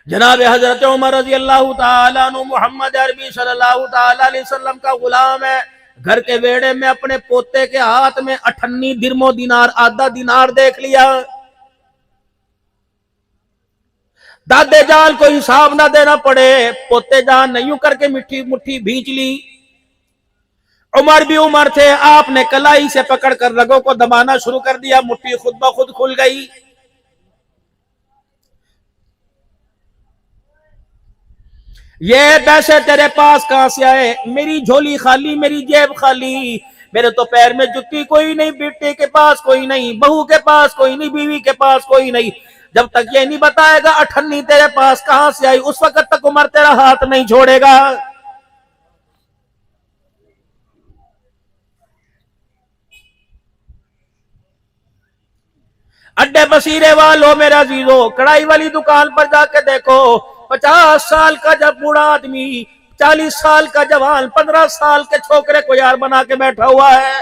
जनाब हजरत उमर रजी अल्लाह ताला अन्हु मोहम्मद अरबी सल्लल्लाहु ताला अलैहि वसल्लम का गुलाम है। घर के वेड़े में अपने पोते के हाथ में 98 दिरमो दिनार, आधा दिनार देख लिया। दादे जान को हिसाब ना देना पड़े, पोते जान नहीं करके मिट्टी मुट्ठी भींच ली। उमर भी उमर थे, आपने कलाई से पकड़कर रगों को दबाना शुरू कर दिया, मुट्ठी खुद ब खुद खुल गई। ये पैसे तेरे पास कहां से आए? मेरी झोली खाली, मेरी जेब खाली, मेरे तो पैर में जुत्ती कोई नहीं, बेटे के पास कोई नहीं, बहू के पास कोई नहीं, बीवी के पास कोई नहीं। जब तक ये नहीं बताएगा 98 तेरे पास कहां से आई, उस वक्त तक उमर तेरा हाथ नहीं छोड़ेगा। अड्डे बसीरे वालों मेरा जीरो, कढ़ाई वाली दुकान पर जाके देखो, 50 साल का जब बूढ़ा आदमी 40 साल का जवान 15 साल के छोकरे को यार बना के बैठा हुआ है।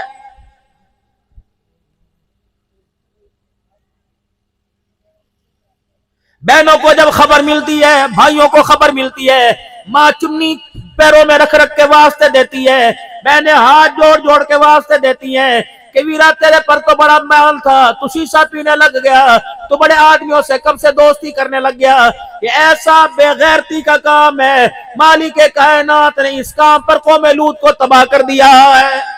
बहनों को जब खबर मिलती है, भाइयों को खबर मिलती है, माँ चुन्नी पैरों में रख रख के वास्ते देती है, बहनें हाथ जोड़ जोड़ के वास्ते देती हैं कि वीरा तेरे पर तो बड़ा महल था, तू शीशा पीने लग गया, तू बड़े आदमियों से कब से दोस्ती करने लग गया। ये ऐसा बेगैरती का काम है, मालिक कायनात ने इस काम पर कौम लूत को तबाह कर दिया है।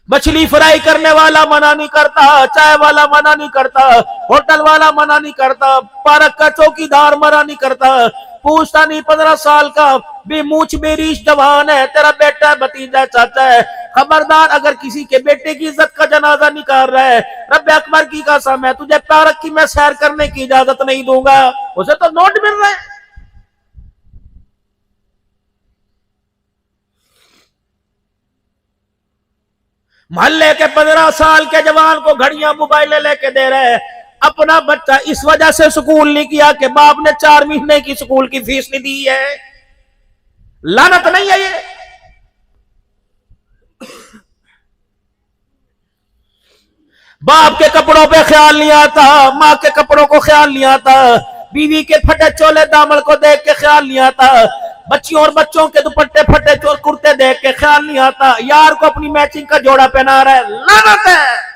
मछली फ्राई करने वाला मना नहीं करता, चाय वाला मना नहीं करता, होटल वाला मना नहीं करता, पार्क का चौकीदार मना नहीं करता, पूछता नहीं 15 साल का भी मूछ मेरी जवान है, तेरा बेटा भतीजा चाचा है, खबरदार अगर किसी के बेटे की इज्जत का जनाजा निकाल रहा है, रब्बे अकबर की कसम है तुझे पार्क की मैं सैर करने की इजाजत नहीं दूंगा। उसे तो नोट मिल रहा है। मोहल्ले के 15 साल के जवान को घड़ियां मोबाइल लेके दे रहे हैं। अपना बच्चा इस वजह से स्कूल नहीं किया कि बाप ने 4 महीने की स्कूल की फीस नहीं दी है। लानत नहीं है ये? बाप के कपड़ों पे ख्याल नहीं आता, माँ के कपड़ों को ख्याल नहीं आता, बीवी के फटे चोले दामन को देख के ख्याल नहीं आता, बच्चियों और बच्चों के दुपट्टे फटे चोर कुर्ते देख के ख्याल नहीं आता, यार को अपनी मैचिंग का जोड़ा पहना रहा है। लानत है।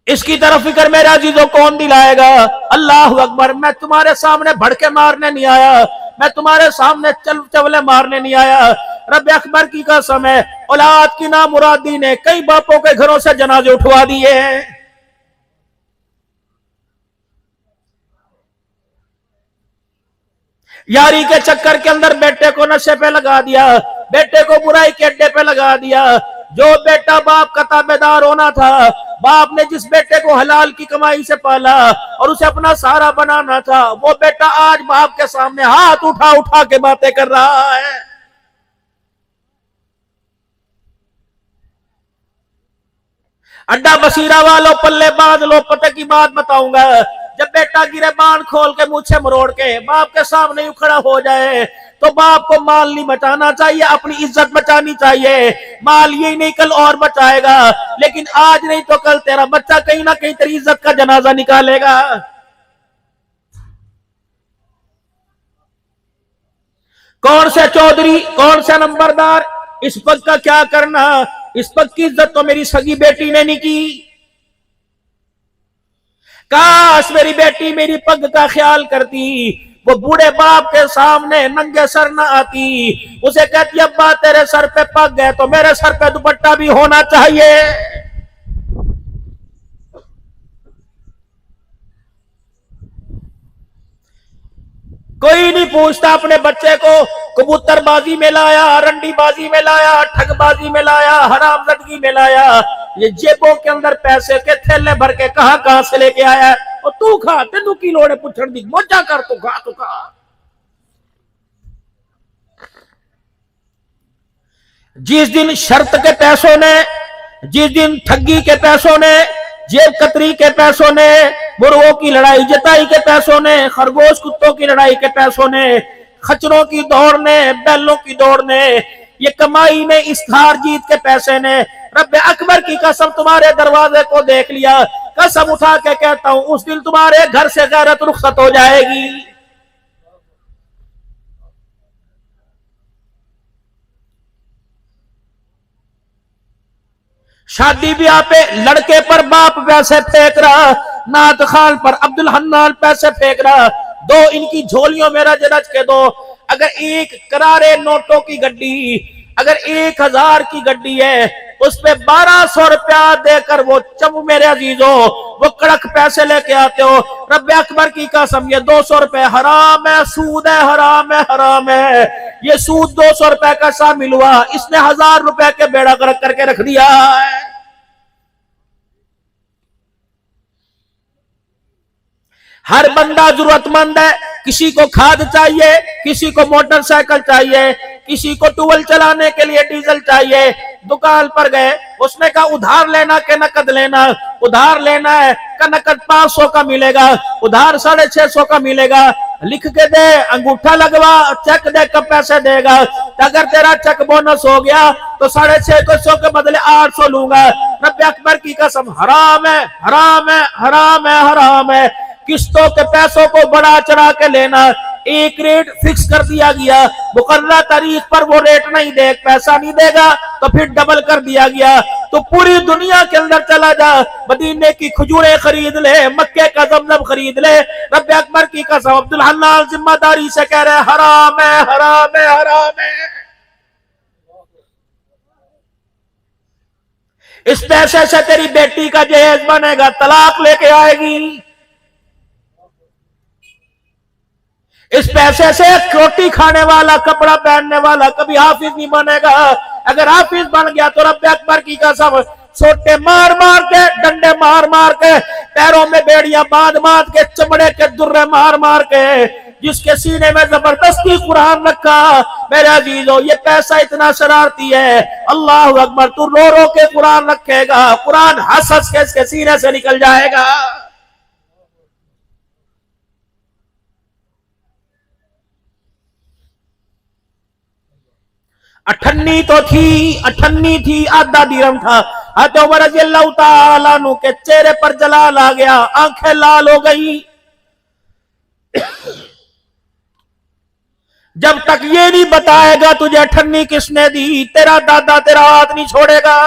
इसकी तरफ फिक्र मेरा अजीजों कौन दिलाएगा? अल्लाह अकबर। मैं तुम्हारे सामने भड़के मारने नहीं आया, मैं तुम्हारे सामने चवले मारने नहीं आया। रब अकबर की कसम है, औलाद की नामुरादी ने कई बापों के घरों से जनाजे उठवा दिए हैं। यारी के चक्कर के अंदर बेटे को नशे पे लगा दिया, बेटे को बुराई के अड्डे पे लगा दिया। जो बेटा बाप का ताबेदार होना था, बाप ने जिस बेटे को हलाल की कमाई से पाला और उसे अपना सहारा बनाना था, वो बेटा आज बाप के सामने हाथ उठा उठा के बातें कर रहा है। अड्डा बसीरा वालों पल्ले बांध लो, पता की बात बताऊंगा। जब बेटा गिरेबान खोल के मुझे मरोड़ के बाप के सामने यूं खड़ा हो जाए तो बाप को माल नहीं बचाना चाहिए, अपनी इज्जत बचानी चाहिए। माल यही नहीं कल और बचाएगा, लेकिन आज नहीं तो कल तेरा बच्चा कहीं ना कहीं तेरी इज्जत का जनाजा निकालेगा। कौन से चौधरी, कौन से नंबरदार, इस पग का क्या करना? इस पग की इज्जत तो मेरी सगी बेटी ने नहीं की। काश मेरी बेटी मेरी पग का ख्याल करती, वो बूढ़े बाप के सामने नंगे सर न आती, उसे कहती अब्बा तेरे सर पे पग है तो मेरे सर पे दुपट्टा भी होना चाहिए। कोई नहीं पूछता अपने बच्चे को कबूतरबाजी में लाया, रंडीबाजी में लाया, ठगबाजी में लाया, हरामजदगी में लाया। ये जेबों के अंदर पैसे के थैले भर के कहां से लेके आया? और तू खा, तेनू की लोड़ है पुछण दी, मौजा कर, तू खा तू खा। जिस दिन शर्त के पैसों ने, जिस दिन ठगी के पैसों ने, जेब कतरी के पैसों ने, मुर्गों की लड़ाई जताई के पैसों ने, खरगोश कुत्तों की लड़ाई के पैसों ने, खच्चरों की दौड़ ने, बैलों की दौड़ ने, ये कमाई ने, इस हार जीत के पैसे ने, रब अकबर की कसम तुम्हारे दरवाजे को देख लिया, कसम उठा के कहता हूं उस दिन तुम्हारे घर से गैरत रुखसत हो जाएगी। शादी ब्याह पे लड़के पर बाप पैसे फेंक रहा, नात खान पर अब्दुल हन्नान पैसे फेंक रहा, दो इनकी झोलियों में रज रज के दो। अगर एक करारे नोटों की गड्डी, अगर 1000 की गड्डी है उस पे 1200 रुपया देकर वो चम मेरे अजीजों वो कड़क पैसे लेके आते हो, रब अकबर की कसम ये 200 रुपए हराम है, सूद है, हराम है, हराम है। ये सूद 200 रुपए का शामिल हुआ, इसने 1000 रुपए के बेड़ा गर्क करके रख दिया है। हर बंदा जरूरतमंद है, किसी को खाद चाहिए, किसी को मोटरसाइकिल चाहिए, किसी को टूबल चलाने के लिए डीजल चाहिए। दुकान पर गए, उसने कहा उधार लेना के नकद लेना, उधार लेना है का नकद 500 का मिलेगा, उधार 650 का मिलेगा, लिख के दे, अंगूठा लगवा, चेक दे, कब पैसे देगा। अगर तेरा चेक बोनस हो गया तो 650 के बदले 800 लूंगा। रब अकबर की कसम हराम है, हराम है, हराम है, हराम है। किस्तों के पैसों को बढ़ा चढ़ा के लेना, एक रेट फिक्स कर दिया गया, मुकर्रर तारीख पर वो रेट नहीं दे, पैसा नहीं देगा तो फिर डबल कर दिया गया। तो पूरी दुनिया के अंदर चला जा, मदीने की खजूरें खरीद ले, मक्के का जमजम खरीद ले। रब अकबर की कसम अब्दुल हन्नान जिम्मेदारी से कह रहे हराम है, हराम है, हराम है। इस पैसे से तेरी बेटी का जहेज बनेगा, तलाक लेके आएगी। इस पैसे से रोटी खाने वाला, कपड़ा पहनने वाला कभी हाफिज नहीं बनेगा। अगर हाफिज बन गया तो रब अकबर की कसम सोटे मार मार के, डंडे मार मार के, पैरों में बेड़ियां बांध के, चमड़े के दुर्रे मार मार के, जिसके सीने में जबरदस्ती कुरान रखा। मेरे अजीजों ये पैसा इतना शरारती है, अल्लाह अकबर, तू रो रो के कुरान रखेगा, कुरान हंस हंस के इसके सीने से निकल जाएगा। अठन्नी तो थी, अठन्नी थी, आधा दिरहम था। हज़रत उमर रज़ियल्लाहु ताला अन्हु के चेहरे पर जलाल आ गया, आंखें लाल हो गई। जब तक ये नहीं बताएगा तुझे अठन्नी किसने दी, तेरा दादा तेरा हाथ नहीं छोड़ेगा।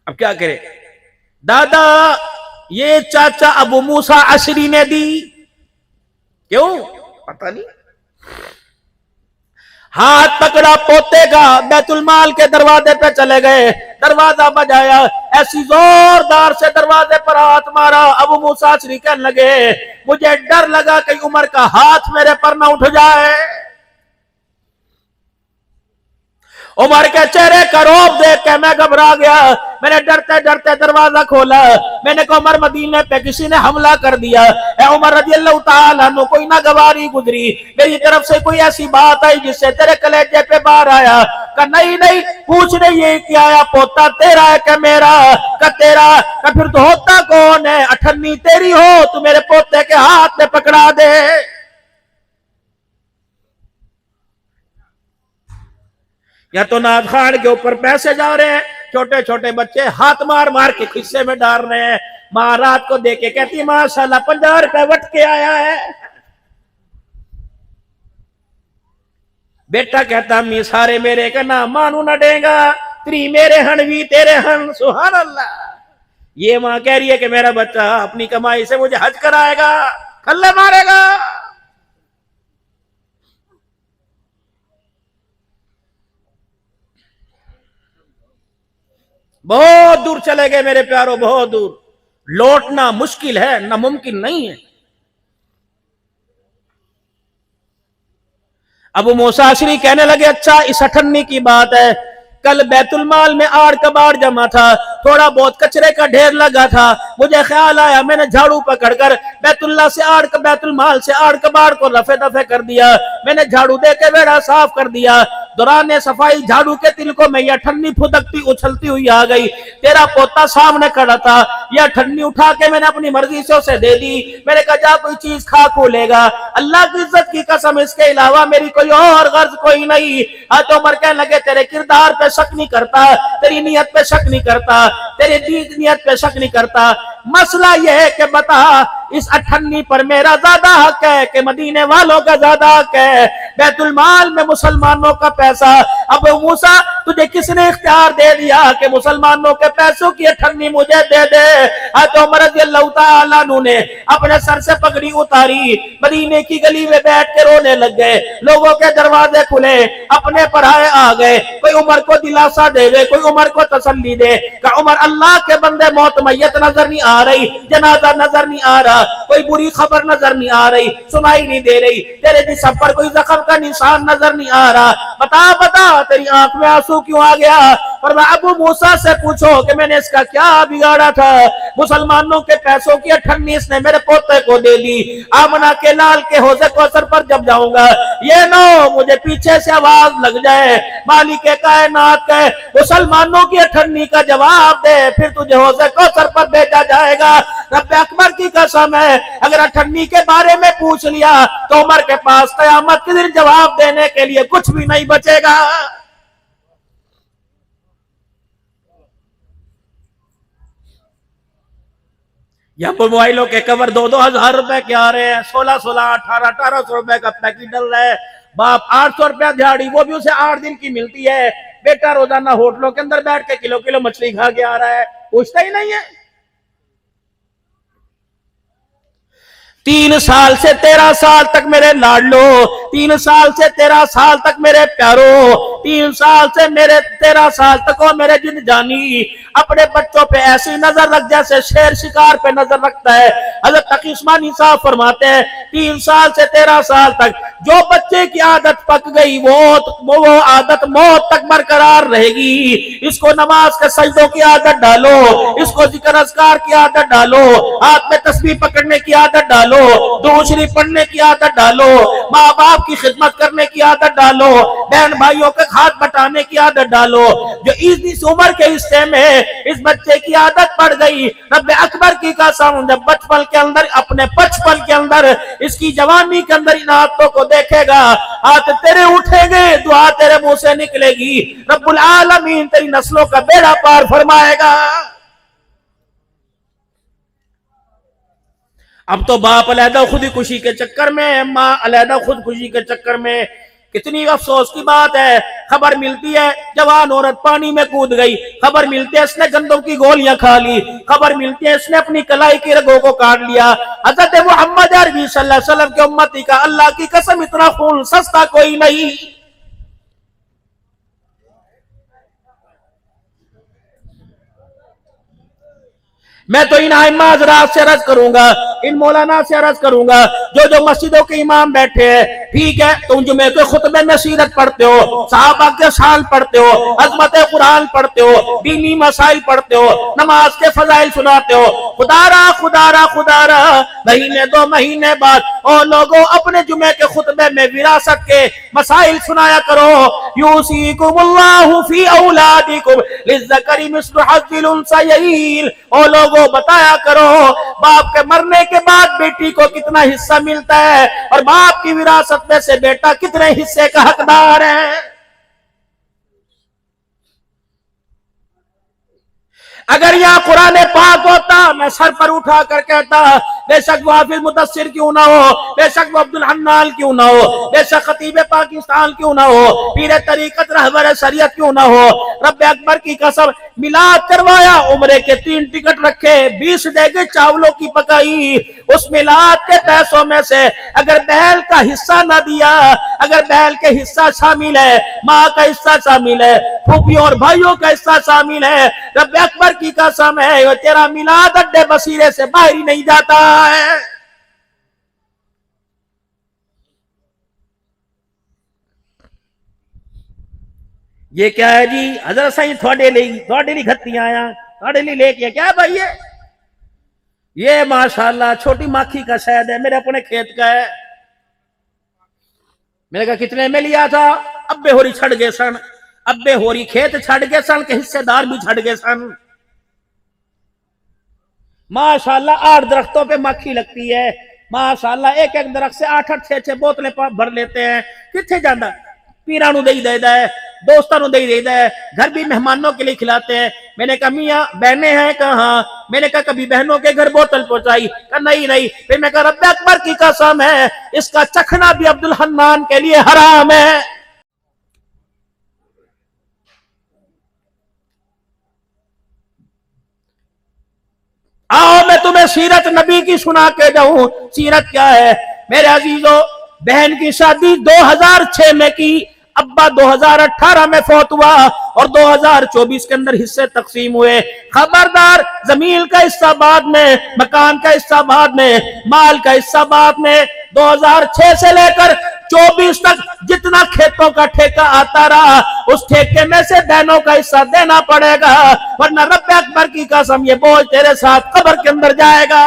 अब क्या करे, दादा ये चाचा अबू मूसा अशरी ने दी, क्यों पता नहीं। हाथ पकड़ा पोते का, बैतुल माल के दरवाजे पे चले गए, दरवाजा बजाया, ऐसी जोरदार से दरवाजे पर हाथ मारा। अबू मूसा अशरी कहने लगे मुझे डर लगा कि उमर का हाथ मेरे पर ना उठ जाए। उमर के चेहरे का रौब देख के मैं घबरा गया। मैंने डरते डरते दरवाजा खोला, मैंने कहा उमर मदीने पे किसी ने हमला कर दिया। ए उमर रज़ियल्लाहु ताला अन्हु कोई नागवारी गुजरी, मेरी तरफ से कोई ऐसी बात आई जिससे तेरे कलेजे पे बाहर आया? का नहीं नहीं, पूछने ये क्या आया, पोता तेरा है क्या मेरा? का तेरा। का फिर तो होता कौन है? अठन्नी तेरी हो, तू मेरे पोते के हाथ में पकड़ा दे। या तो नाथ खान के ऊपर पैसे जा रहे हैं, छोटे छोटे बच्चे हाथ मार मार के खिस्से में डाल रहे हैं। मां रात को देके कहती माशाल्लाह 50 रुपए वट के आया है। बेटा कहता अम्मी सारे मेरे का ना मानू न देगा, त्री मेरे हन भी तेरे हन, सुभान अल्लाह। ये मां कह रही है कि मेरा बच्चा अपनी कमाई से मुझे हज कराएगा, खल्ले मारेगा। बहुत दूर चले गए मेरे प्यारों, बहुत दूर। लौटना मुश्किल है, नामुमकिन नहीं है। अबू मूसा अशरी कहने लगे अच्छा इस अठन्नी की बात है, कल बैतुल माल में आड़ कबाड़ जमा था, थोड़ा बहुत कचरे का ढेर लगा था, मुझे ख्याल आया मैंने झाड़ू पकड़कर बैतुल माल से आड़ कबाड़ को रफे दफे कर दिया। मैंने झाड़ू दे के बेड़ा साफ कर दिया। दौरान सफाई झाड़ू के तिलकों में यह ठन्नी फुदकती उछलती हुई आ गई। तेरा पोता सामने खड़ा था, यह ठन्नी उठा के मैंने अपनी मर्जी से उसे दे दी। मैंने कहा जा कोई चीज खा खू लेगा, अल्लाह की इज्जत की कसम इसके अलावा मेरी कोई और गर्ज कोई नहीं। तो उमर कहने लगे तेरे किरदार पे शक नहीं करता, तेरी नीयत पे शक नहीं करता, तेरी नीयत पे शक नहीं करता, मसला यह है कि बता इस अठन्नी पर मेरा ज्यादा हक है कि मदीने वालों का ज्यादा हक है? बैतुल माल में मुसलमानों का पैसा, अब मूसा तुझे किसने इख्तियार दे दिया कि मुसलमानों के पैसों की अठन्नी मुझे दे दे? तो उमर रज़ियल्लाहु ताला अन्हु ने अपने सर से पगड़ी उतारी, मदीने की गली में बैठ के रोने लग गए। लोगों के दरवाजे खुले, अपने पराए आ गए, कोई उमर को दिलासा दे, कोई उमर को तसल्ली दे। का उमर अल्लाह के बंदे मौत मैयत नजर नहीं आ रही, जनाजा नजर नहीं आ रहा, कोई बुरी खबर नजर नहीं आ रही, सुनाई नहीं दे रही, तेरे जिस्म पर कोई जख्म का निशान नजर नहीं आ रहा, बता बता तेरी आंख में आंसू क्यों आ गया? और अबू मूसा से पूछो कि मैंने इसका क्या बिगाड़ा था? मुसलमानों के पैसों की अठन्नी इसने मेरे पोते को दे दी। आमना के लाल के हौज़े कौसर पर जब जाऊंगा ये नो मुझे पीछे से आवाज लग जाए मालिक कायनात के मुसलमानों की अठन्नी का जवाब दे, फिर तुझे हौज़े कौसर पर भेजा जाएगा। रब्बे अकबर की कसम है अगर अठन्नी के बारे में पूछ लिया तो उमर के पास कयामत के दिन जवाब देने के लिए कुछ भी नहीं बचेगा। यहाँ पर मोबाइलों के कवर 2-2 हजार रुपए के आ रहे हैं, 16-16, 18-1800 रुपए का पैकेट डल रहा है। बाप 800 रुपया दिहाड़ी, वो भी उसे 8 दिन की मिलती है। बेटा रोजाना होटलों के अंदर बैठ के किलो किलो मछली खा के आ रहा है, पूछता ही नहीं है। 3 साल से 13 साल तक मेरे लाडलो, 3 साल से 13 साल तक मेरे प्यारो, 3 साल से मेरे 13 साल तक वो मेरे जिन जानी अपने बच्चों पे ऐसी नजर रख जैसे शेर शिकार पे नजर रखता है। हज़रत तकी उस्मानी साहब फरमाते हैं 3 साल से 13 साल तक जो बच्चे की आदत पक गई वो आदत मौत तक बरकरार रहेगी। इसको नमाज के सजदों की आदत डालो, इसको जिक्र अज़कार की आदत डालो, हाथ में तस्बीह पकड़ने की आदत डालो, दुरूद शरीफ पढ़ने की आदत डालो, माँ बाप की खिदमत करने की आदत डालो, बहन भाइयों के हाथ बटाने की आदत डालो। जो इस उम्र के हिस्से में इस बच्चे की आदत पड़ गई, रब्बे अकबर की कसम जब बचपन के अंदर अपने बचपन के अंदर इसकी जवानी के अंदर इन आदतों को देखेगा, हाथ तेरे उठेंगे, दुआ तेरे मुंह से निकलेगी, रब्बुल आलमीन तेरी नस्लों का बेड़ा पार फरमाएगा। अब तो बाप अलहदा खुद खुशी के चक्कर में, माँ अलहदा खुद खुशी के चक्कर में। कितनी अफसोस की बात है, खबर मिलती है जवान औरत पानी में कूद गई, खबर मिलती है इसने गंदों की गोलियां खा ली, खबर मिलती है इसने अपनी कलाई की रगों को काट लिया। हज़रत मोहम्मद अरबी सल्लल्लाहु अलैहि वसल्लम के उम्मती का अल्लाह की कसम इतना खून सस्ता कोई नहीं। मैं तो इन आइम्मा हज़रात से अर्ज करूंगा, इन मौलाना से अर्ज करूंगा, जो मस्जिदों के इमाम बैठे हैं, ठीक है तुम जुमे के खुतबे में सीरत पढ़ते हो, सहाबा के शान पढ़ते हो, अज़मत कुरान पढ़ते हो, दीनी मसाइल पढ़ते हो, नमाज के फजाइल सुनाते हो, खुदारा खुदारा खुदारा महीने 2 महीने बाद और लोगों अपने जुमे के खुतबे में विरासत के मसाइल सुनाया करो। यूसीकुमुल्लाहु फी औलादिकुम लिज़्ज़करी मिस्लु हज़्ज़िल उन्सयैन। ओ लोगों बताया करो बाप के मरने के बाद बेटी को कितना हिस्सा मिलता है और बाप की विरासत में से बेटा कितने हिस्से का हकदार है। अगर यहाँ कुरान पाक होता मैं सर पर उठा कर कहता बेशक वो हाफिज मुदस्सिर क्यों ना हो, बेशक वो अब्दुल हन्नान क्यों ना हो, बेशक खतीब पाकिस्तान क्यों ना हो, पीर तरीकत रहबर शरीयत क्यों ना हो, रब्बे अकबर की कसम मिलाद करवाया, उम्रे के 3 टिकट रखे, 20 देगे चावलों की पकाई, उस मिलाद के पैसों में से अगर बहल का हिस्सा ना दिया, अगर बहल के हिस्सा शामिल है, माँ का हिस्सा शामिल है, फूफियों और भाइयों का हिस्सा शामिल है, रब्बे अकबर की कसम है वो तेरा मिलाद अड्डे बसीरे से बाहर ही नहीं जाता है। ये क्या है जी? हजरत साईं थोड़े ली घत्ती आया, थोड़े ली लेके क्या भाई ये माशाल्लाह छोटी माखी का शहद है, मेरे अपने खेत का है। मैंने कहा कितने में लिया था? अब्बे होरी छड़ गए सन, अब्बे होरी खेत छड़ गए सन के हिस्सेदार भी छड़ गए सन। माशाल्लाह 8 दरख्तों पे मक्खी लगती है, माशाल्लाह एक एक दरख्त से 8-8 6-6 बोतलें भर लेते हैं। किथे जाता, पीरा नु दे देता है, दोस्तों नु दे देता है, घर भी मेहमानों के लिए खिलाते हैं। मैंने कहा मियाँ बहनें हैं कहा? मैंने कहा कभी बहनों के घर बोतल पहुंचाई? कहा नहीं नहीं। फिर मैं कहा रब्बे अकबर की कसम है इसका चखना भी अब्दुल हन्नान के लिए हराम है। आओ मैं तुम्हें सीरत नबी की सुना के जाऊं। सीरत क्या है मेरे अजीजों? बहन की शादी 2006 में की, अब्बा 2018 में फौत हुआ और 2024 के अंदर हिस्से तकसीम हुए। खबरदार, जमीन का हिस्सा बाद में, मकान का हिस्सा बाद में, माल का हिस्सा बाद में। 2006 से लेकर 24 तक जितना खेतों का ठेका आता रहा उस ठेके में से बहनों का हिस्सा देना पड़ेगा, वरना रब्बे अकबर की कसम ये बोझ तेरे साथ कब्र के अंदर जाएगा।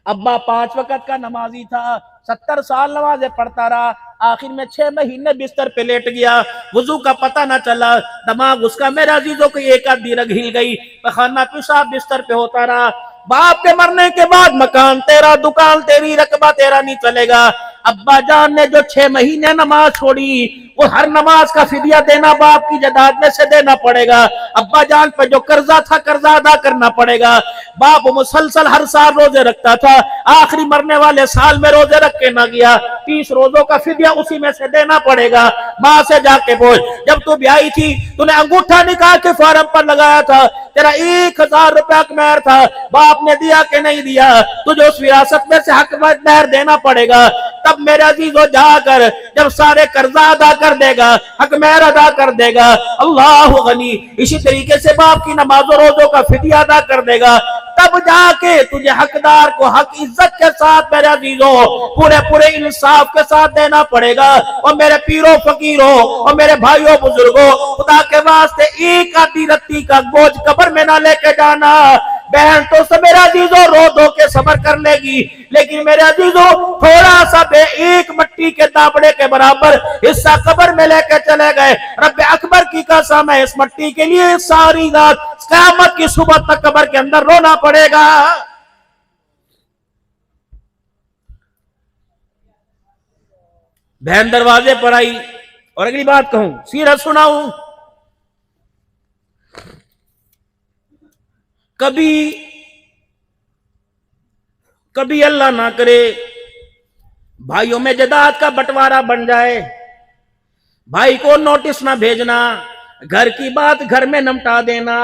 अब्बा 5 वक्त का नमाजी था, 70 साल नमाजें पढ़ता रहा, आखिर में 6 महीने बिस्तर पे लेट गया, वजू का पता ना चला, दिमाग उसका मेरा अजीजों की एक आधी रग हिल गई, पखाना पेशाब बिस्तर पे होता रहा। बाप के मरने के बाद मकान तेरा, दुकान तेरी, रकबा तेरा नहीं चलेगा। अब्बा जान ने जो 6 महीने नमाज छोड़ी वो हर नमाज का फिदिया देना बाप की जायदाद में से देना पड़ेगा। अब्बा जान पे जो कर्जा था कर्जा अदा करना पड़ेगा। बाप मुसलसल हर साल रोजे रखता था, आखिरी मरने वाले साल में रोजे रख के ना गया, 30 रोजों का फिदिया उसी में से देना पड़ेगा। माँ से जाके बोल, जब तू ब्याही थी तूने अंगूठा निकाल के फार्म पर लगाया था, तेरा 1000 रुपया का मेहर था, बाप ने दिया कि नहीं दिया? तुझे उस विरासत में से हक मेहर देना पड़ेगा। तब मेरे अजीजों जाकर जब सारे कर्जा अदा कर देगा, हक मेहर अदा कर देगा, अल्लाह गनी, इसी तरीके से बाप की नमाजों रोजों का फिदिया अदा कर देगा, तब जाके तुझे हकदार को हक इज्जत के साथ मेरे अजीजों पूरे पूरे इंसाफ के साथ देना पड़ेगा। और मेरे पीरों फकीरों और मेरे भाइयों बुजुर्गों, खुदा के वास्ते एक आधी रत्ती का बोझ कब्र में ना लेके जाना। बहन तो सब मेरे अजीजों रो धो के सबर कर लेगी, लेकिन मेरे अजीजों थोड़ा सा एक मट्टी के दाबड़े के बराबर हिस्सा कब्र में लेके चले गए। रब्बे अकबर की कसम है इस मट्टी के लिए सारी रात क़यामत की सुबह तक कब्र के अंदर रोना पड़ेगा। बहन दरवाजे पर आई और अगली बात कहूं, सीरत सुनाऊं। कभी अल्लाह ना करे भाइयों में जदाद का बंटवारा बन जाए, भाई को नोटिस ना भेजना, घर की बात घर में निपटा देना।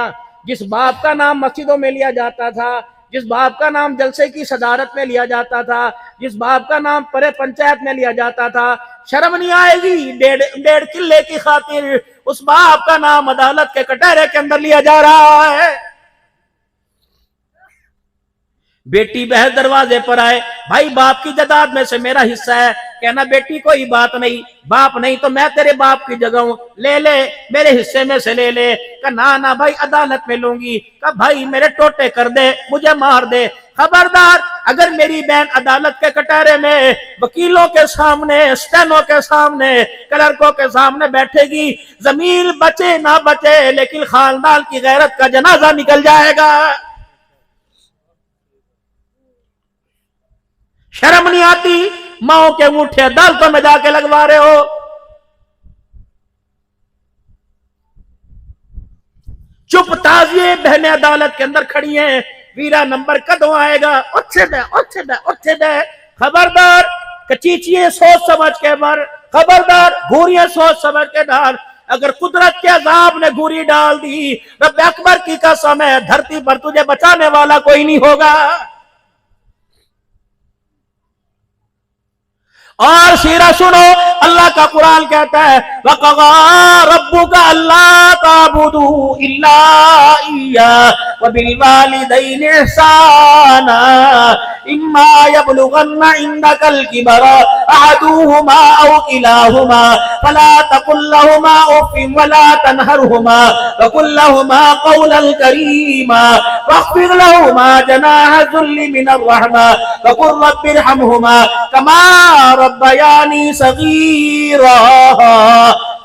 जिस बाप का नाम मस्जिदों में लिया जाता था, जिस बाप का नाम जलसे की सदारत में लिया जाता था, जिस बाप का नाम परे पंचायत में लिया जाता था, शर्म नहीं आएगी? 1.5 किले की खातिर उस बाप का नाम अदालत के कटहरे के अंदर लिया जा रहा है। बेटी बहन दरवाजे पर आए, भाई बाप की जायदाद में से मेरा हिस्सा है, कहना बेटी कोई बात नहीं, बाप नहीं तो मैं तेरे बाप की जगह हूं, ले ले मेरे हिस्से में से ले ले। कहा ना ना भाई अदालत में लूंगी। कहा भाई मेरे टोटे कर दे, मुझे मार दे। खबरदार, अगर मेरी बहन अदालत के कटहरे में वकीलों के सामने, स्टेनो के सामने, क्लर्कों के सामने बैठेगी, जमीन बचे ना बचे लेकिन खानदान की गैरत का जनाजा निकल जाएगा। शर्म नहीं आती? माओ के अंगूठे अदालतों में जाके लगवा रहे हो। चुप ताजिए बहनें अदालत के अंदर खड़ी हैं, वीरा नंबर कदों आएगा? उठे दे उठे दे उठे दे। खबरदार, कचीचिए सोच समझ के मर, खबरदार घूरियां सोच समझ के डाल। अगर कुदरत के अजाब ने घूरी डाल दी, रब्बे अकबर की कसम है धरती पर तुझे बचाने वाला कोई नहीं होगा। और सीरा सुनो, अल्लाह का कुरान कहता है वक़ज़ा रब्बुका अल्ला ताबुदू इल्ला इय्या व बिल वालिदैनि इहसाना इम्मा यबलुगन्ना इंदकल किबरा अहदुहुमा औ किलाहुमा फला तकुल लहुमा उफ़्फ़िन वला तनहरहुमा वकुल लहुमा क़ौलन करीमा वख़्फ़िद लहुमा जनाह ज़ुल्लि मिनर रहमा वकुल रब्बिरहमहुमा कमा रब्बयानी सगीरा।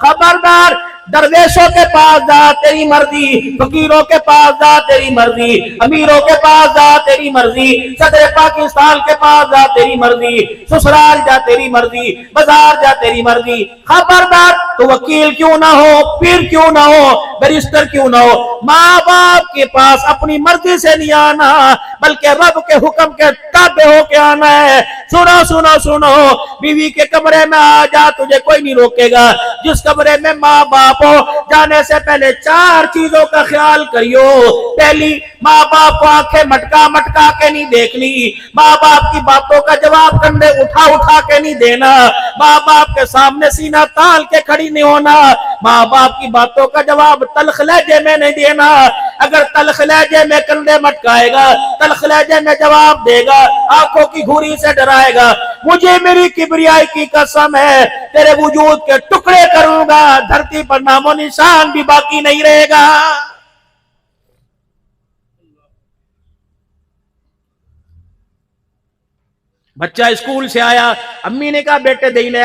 खबरदार, दरवेशों के पास जा तेरी मर्जी, फकीरों के पास जा तेरी मर्जी, अमीरों के पास जा तेरी मर्जी, सदर पाकिस्तान के पास जा तेरी मर्जी, ससुराल जा तेरी मर्जी, बाजार जा तेरी मर्जी। खबरदार, तो वकील क्यों ना हो, पीर क्यों ना हो, बैरिस्टर क्यों ना हो, माँ बाप के पास अपनी मर्जी से नहीं आना, बल्कि रब के हुक्म के ताबे होके आना है। सुनो सुनो सुनो, बीवी के कमरे में आ जा, तुझे कोई नहीं रोकेगा। जिस कमरे में माँ बाप हो, जाने से पहले 4 चीजों का ख्याल करियो। पहली, माँ बाप को आंखें मटका मटका के नहीं देखनी, माँ बाप की बातों का जवाब कंधे उठा उठा के नहीं देना, माँ बाप के सामने सीना तान के खड़ी नहीं होना, माँ बाप की बातों का जवाब तल्ख लहजे में नहीं देना। अगर तल्ख लहजे में कंधे मटकाएगा, तल्ख लहजे में जवाब देगा, आंखों की घूरी से डराएगा, मुझे मेरी किबरियाई की कसम है तेरे वजूद के टुकड़े करूंगा, धरती पर नामो निशान भी बाकी नहीं रहेगा। बच्चा स्कूल से आया, अम्मी ने कहा बेटे दे ले,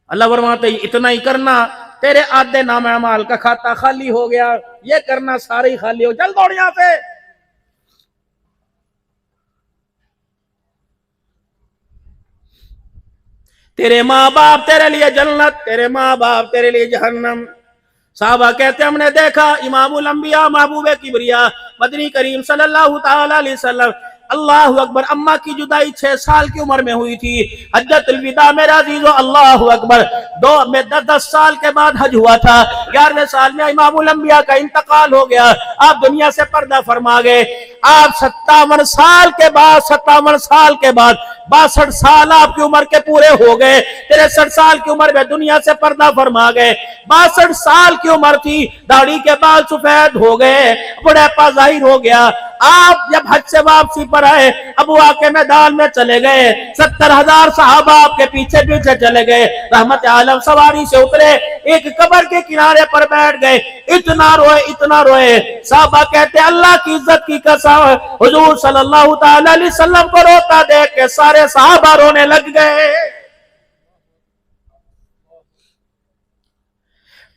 अल्लाह फरमाते इतना ही करना, तेरे आधे नाम अमाल का खाता खाली हो गया, ये करना सारे ही खाली हो, चल दौड़ यहां से। तेरे माँ बाप तेरे लिए जन्नत, तेरे माँ बाप तेरे लिए जहन्नम। साहबा कहते हमने देखा इमामुल अंबिया महबूबे किबरिया मदनी करीम सल्लल्लाहु ताला अलैहि वसल्लम, अल्लाहु अकबर, अम्मा की जुदाई 6 साल की उम्र में हुई थी। हज्जतुल विदा में अजीजो अल्लाहु अकबर 10 साल के बाद हज हुआ था। 11वें साल में इमामुल अंबिया का इंतकाल हो गया, आप दुनिया से पर्दा फरमा गए। आप 57 साल के बाद 62 साल आपकी उम्र के पूरे हो गए। 63 साल की उम्र में दुनिया से पर्दा फरमा गए। 62 साल की उम्र थी, दाढ़ी के बाल सफेद हो गए, बुढ़ापा जाहिर हो गया। आप जब हज से वापसी पर आए, अबुआ के मैदान में चले गए, 70,000 सहाबा आपके पीछे पीछे चले गए, रहमत आलम सवारी से उतरे, एक कब्र के किनारे पर बैठ गए, इतना रोए। सहाबा कहते अल्लाह की इज्जत की कसम, हुजूर सल्लल्लाहु ताला अलैहि वसल्लम को रोता देख के सारे सहाबा रोने लग गए।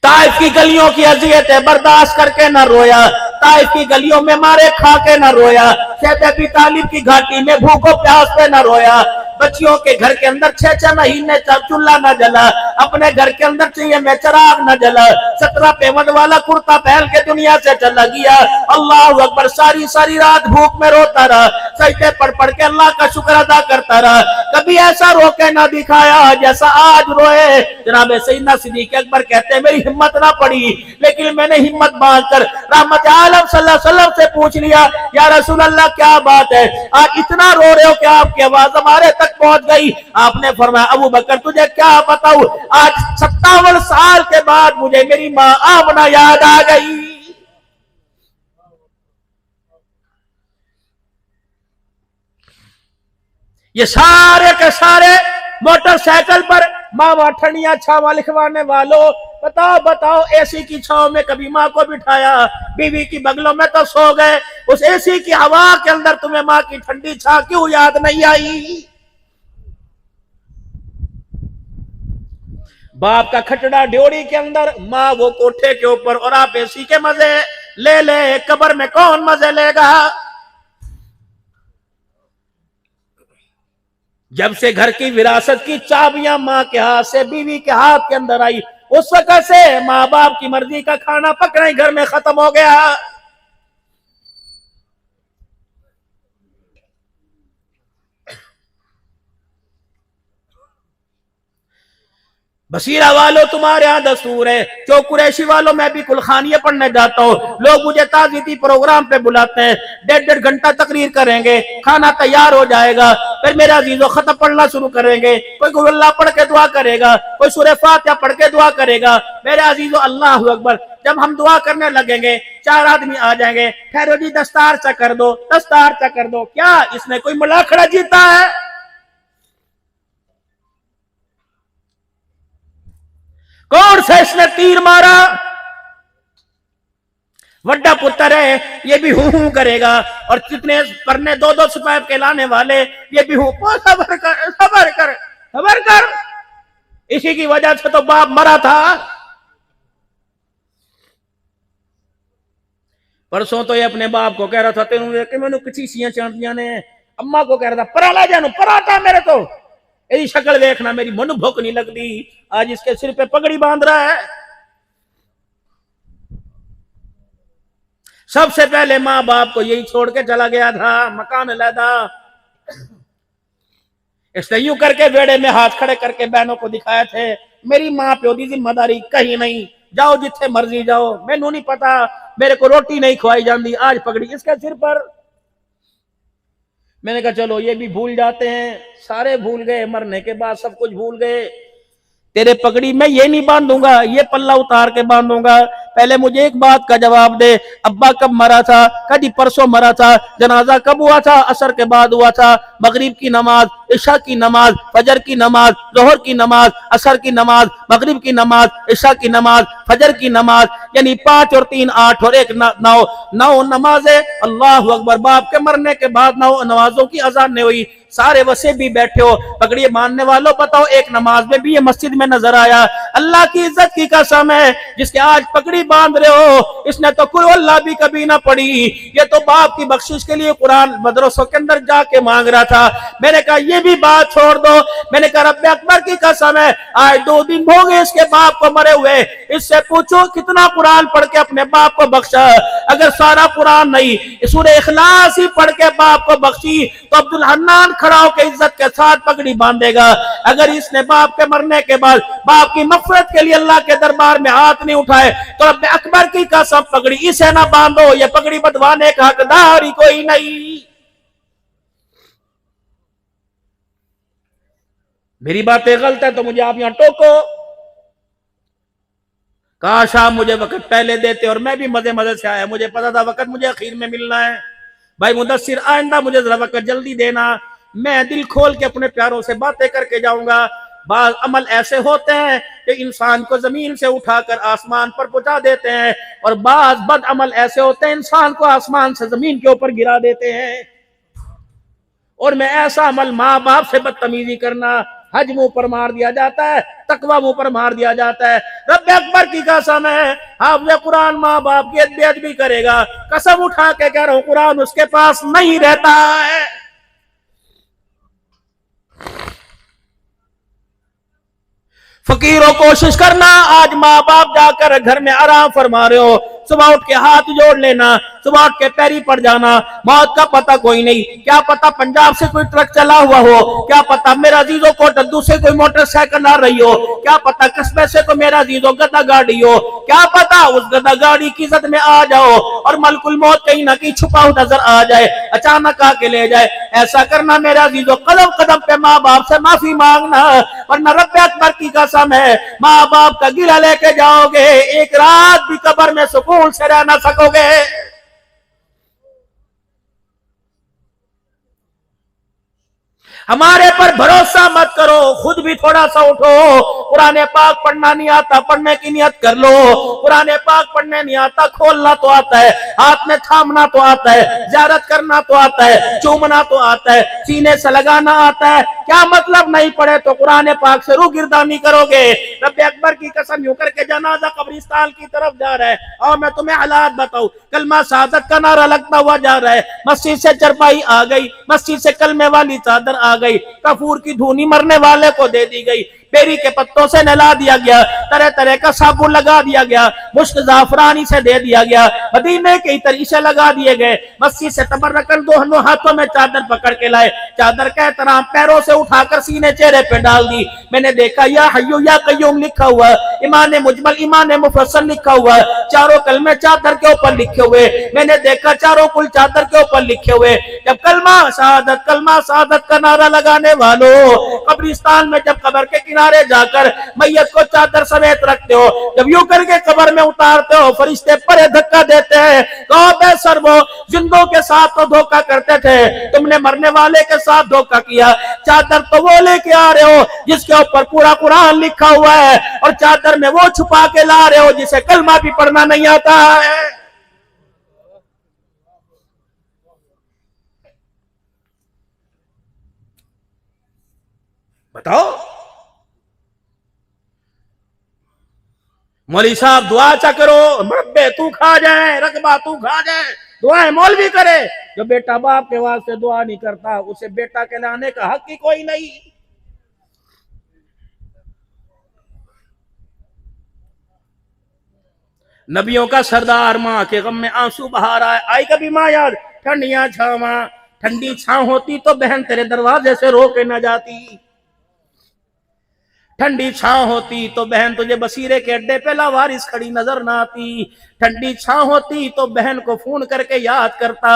ताइफ की गलियों की अजियतें बर्दाश्त करके न रोया, ताइफ की गलियों में मारे खा के न रोया, शैब अबी तालिब की घाटी में भूखों प्यास पे न रोया, बच्चियों के घर के अंदर 6 महीने चूल्हा न जला, अपने घर के अंदर चाहिए में चिराग न जला, 17 पेवंद वाला कुर्ता पहन के दुनिया से चला गया। अल्लाह अकबर, सारी रात भूख में रोता रहा, सजदे पढ़ के अल्लाह का शुक्र अदा करता रहा। कभी ऐसा रो के ना दिखाया जैसा आज रोए। जनाब सैयदना सिद्दीक अकबर कहते हैं मेरी हिम्मत ना पड़ी, लेकिन मैंने हिम्मत बांधकर रहमत आलम सल्लल्लाहु अलैहि वसल्लम से पूछ लिया, या रसूल अल्लाह क्या बात है, आज इतना रो रहे हो कि आपकी आवाज हमारे तक पहुंच गई। आपने फरमाया अबू बकर तुझे क्या बताऊं, आज 57 साल के बाद मुझे मेरी माँ आमना याद आ गई। ये सारे के सारे मोटरसाइकिल पर मामा ठंडिया छावा लिखवाने वालों, बताओ एसी की छाव में कभी माँ को बिठाया, बीवी की बगलों में तो सो गए, उस एसी की हवा के अंदर तुम्हें माँ की ठंडी छाव क्यों याद नहीं आई। बाप का खटड़ा ड्योड़ी के अंदर, माँ वो कोठे के ऊपर, और आप एसी के मजे ले कब्र में कौन मजे लेगा। जब से घर की विरासत की चाबियां माँ के हाथ से बीवी के हाथ के अंदर आई, उस वक्त से माँ बाप की मर्जी का खाना पकना ही घर में खत्म हो गया। बसीरा वालों तुम्हारे यहाँ दस्तूर है, जो कुरैशी वालों मैं भी कुलखानिया पढ़ने जाता हूँ, लोग मुझे ताज़ीती प्रोग्राम पे बुलाते हैं, 1.5 घंटा तकरीर करेंगे, खाना तैयार हो जाएगा, फिर मेरा अजीजों खत्म पढ़ना शुरू करेंगे, कोई कुल अल्लाह पढ़ के दुआ करेगा, कोई सूरह फातिहा पढ़ के दुआ करेगा। मेरे अजीजों अल्लाह अकबर, जब हम दुआ करने लगेंगे 4 आदमी आ जाएंगे, ठहरो जी दस्तार चा कर दो, दस्तार चा कर दो। क्या इसने कोई मुलाखड़ा जीता है? कौन सा इसने तीर मारा? वड्डा पुत्र है, ये भी हूं करेगा। और कितने परने 2-2 सिपाही के लाने वाले, ये भी हूं। सबर कर, सबर कर, सबर कर। इसी की वजह से तो बाप मरा था। परसों तो ये अपने बाप को कह रहा था, तेनू देख के मैंने किसी सियां चांटिया ने। अम्मा को कह रहा था पराला जानू पराठा मेरे तो, यही शक्ल देखना मेरी मन भूख नहीं लगती। आज इसके सिर पे पगड़ी बांध रहा है। सबसे पहले माँ बाप को यही छोड़ के चला गया था, मकान लैदा। इसने यूं करके बेड़े में हाथ खड़े करके बहनों को दिखाए थे, मेरी माँ प्यो की जिम्मेदारी कहीं नहीं, जाओ जिथे मर्जी जाओ, मैनू नहीं पता, मेरे को रोटी नहीं खवाई जाती। आज पगड़ी इसके सिर पर। मैंने कहा चलो ये भी भूल जाते हैं, सारे भूल गए, मरने के बाद सब कुछ भूल गए। तेरे पगड़ी में ये नहीं बांधूंगा, ये पल्ला उतार के बांधूंगा। पहले मुझे एक बात का जवाब दे, अब्बा कब मरा था? कभी परसों मरा था। जनाजा कब हुआ था? असर के बाद हुआ था। मगरिब की नमाज, इशा की नमाज, फजर की नमाज, जोहर की नमाज, असर की नमाज, मगरिब की नमाज, इशा की नमाज, फजर की नमाज, यानी 5 और 3 8 और 1 9 नमाजें। अल्लाह अकबर। बाप के मरने के बाद 9 नमाजों की अजान नहीं हुई। सारे वसे भी बैठे हो, पकड़िए मानने वालों, बताओ एक नमाज में भी ये मस्जिद में नजर आया? अल्लाह की इज्जत की कसम है, जिसके आज पकड़ी बांध रहे हो, इसने तो कुल अल्लाह भी कभी ना पढ़ी। ये तो बाप की बख्शिश के लिए कुरान मदरसों के अंदर जाके मांग रहा था। मैंने कहा ये भी बात छोड़ दो। मैंने कहा रब्बे अकबर की कसम है, आज 2 दिन हो गए इसके बाप को मरे हुए, इससे पूछो कितना कुरान पढ़ के अपने बाप को बख्शा। अगर सारा कुरान नहीं, सूरह इखलास ही पढ़ के बाप को बख्शी, तो अब्दुल हन्नान खड़ा होकर इज्जत के साथ पगड़ी बांधेगा। अगर इसने बाप के मरने के बाद बाप की मग़फ़िरत के लिए अल्लाह के दरबार में हाथ नहीं उठाए, तो रब्बे अकबर की कसम पगड़ी इसे ना बांधो, ये पगड़ी बंधवाने का हकदार ही कोई नहीं। मेरी बातें गलत है तो मुझे आप यहां टोको। काश आप मुझे वक्त पहले देते और मैं भी मजे मजे से आया। मुझे पता था वक्त मुझे आखिर में मिलना है। भाई मुदस्सिर, आइंदा मुझे जरा वक्त जल्दी देना, मैं दिल खोल के अपने प्यारों से बातें करके जाऊंगा। बाज अमल ऐसे होते हैं कि इंसान को जमीन से उठाकर आसमान पर पहुंचा देते हैं, और बाज बद अमल ऐसे होते हैं इंसान को आसमान से जमीन के ऊपर गिरा देते हैं। और मैं ऐसा अमल, माँ बाप से बदतमीजी करना, हज मुंह पर मार दिया जाता है, तकवा मुंह पर मार दिया जाता है। रब्बे अकबर की कसम है, हाफ़िज़ कुरान माँ बाप की बेअदबी करेगा, कसम उठा के कह रहा हूं, कुरान उसके पास नहीं रहता है। फकीरों, कोशिश करना, आज माँ बाप जाकर घर में आराम फरमा रहे हो, सुबह उठ के हाथ जोड़ लेना, सुबह उठ के पैरी पड़ जाना। मौत का पता कोई नहीं, क्या पता पंजाब से कोई ट्रक चला हुआ हो, क्या पता मेरा अजीजों को डद्दू से कोई मोटरसाइकिल आ रही हो, क्या पता कस्बे से कोई मेरा अजीजों गदा गाड़ी हो, क्या पता उस गदा गाड़ी की इज्जत में आ जाओ और मलकुल मौत कहीं ना कहीं छुपा हुआ नजर आ जाए, अचानक आके ले जाए। ऐसा करना मेरा अजीजों, कदम कदम पे माँ बाप से माफी मांगना, वरना रब्बे अकबर की कसम है, माँ बाप का गिला लेके जाओगे, एक रात भी कब्र में सुकून से रह ना सकोगे। हमारे पर भरोसा मत करो, खुद भी थोड़ा सा उठो। कुरान पाक पढ़ना नहीं आता, पढ़ने की नियत कर लो। कुरान पाक पढ़ने नहीं आता, खोलना तो आता है, हाथ में थामना तो आता है, ज़ियारत करना तो आता है, चूमना तो आता है, सीने से लगाना आता है। क्या मतलब नहीं पढ़े तो कुरान पाक से रूगिरदानी करोगे? रब्बे अकबर की कसम, यूं करके जनाजा कब्रिस्तान की तरफ जा रहा है, और मैं तुम्हें हालात बताऊं, कलमा शहादत का नारा लगता हुआ जा रहा है, मस्जिद से चरपाई आ गई, मस्जिद से कलमे वाली चादर आ गई, कपूर की धुनी मरने वाले को दे दी गई, बेरी के पत्तों से नहला दिया गया, तरह तरह का साबुन लगा दिया गया, मुश्क जाफरानी से दे दिया गया, मदीने के तरीके लगा दिए गए। मस्जिद से तबर्रकन दोनों हाथों में चादर पकड़ के लाए, चादर का एहतराम पैरों से उठाकर सीने चेहरे पे डाल दी। मैंने देखा या हय्यू या कय्यूम लिखा हुआ, ईमान मुजमल ईमान मुफस्सल लिखा हुआ, चारों कलमे चादर के ऊपर लिखे हुए। मैंने देखा चारों कुल चादर के ऊपर लिखे हुए। जब कलमा शहादत का नारा लगाने वालों, कब्रिस्तान में जब कब्र के किनारे किनारे जाकर मैयत को चादर समेत रखते हो, जब यूं करके कब्र में उतारते हो, फरिश्ते परे धक्का देते हैं, कहो बेसर वो जिंदों के साथ तो धोखा करते थे, तुमने मरने वाले के साथ धोखा किया। चादर तो वो लेके आ रहे हो जिसके ऊपर पूरा कुरान लिखा हुआ है, और चादर में वो छुपा के ला रहे हो जिसे कलमा भी पढ़ना नहीं आता है। बताओ मौलवी साहब दुआ चा करो, मरब्बे तू खा जाए, रकबा तू खा जाए, दुआएं मौलवी करे। जो बेटा बाप के वास्ते दुआ नहीं करता उसे बेटा कहलाने का हक ही कोई नहीं। नबियों का सरदार माँ के गम में आंसू बहा रहा है। आई कभी माँ याद ठंडियां छावा, ठंडी छांव होती तो बहन तेरे दरवाजे से रोके न जाती, ठंडी छांव होती तो बहन तुझे बसीरे के अड्डे पे लावारिस खड़ी नजर ना आती, ठंडी छांव होती तो बहन को फोन करके याद करता,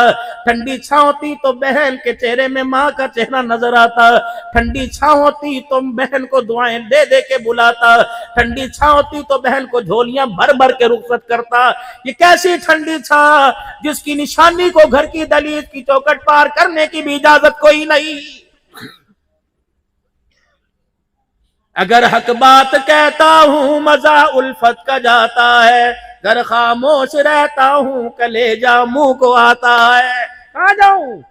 ठंडी छांव होती तो बहन के चेहरे में माँ का चेहरा नजर आता, ठंडी छांव होती तो बहन को दुआएं दे दे के बुलाता, ठंडी छांव होती तो बहन को झोलियां भर भर के रुखसत करता। ये कैसी ठंडी छांव जिसकी निशानी को घर की दलील की चौखट पार करने की भी इजाजत कोई नहीं। अगर हक बात कहता हूँ मजा उल्फत का जाता है, घर खामोश रहता हूँ कलेजा मुंह को आता है। कहाँ जाऊं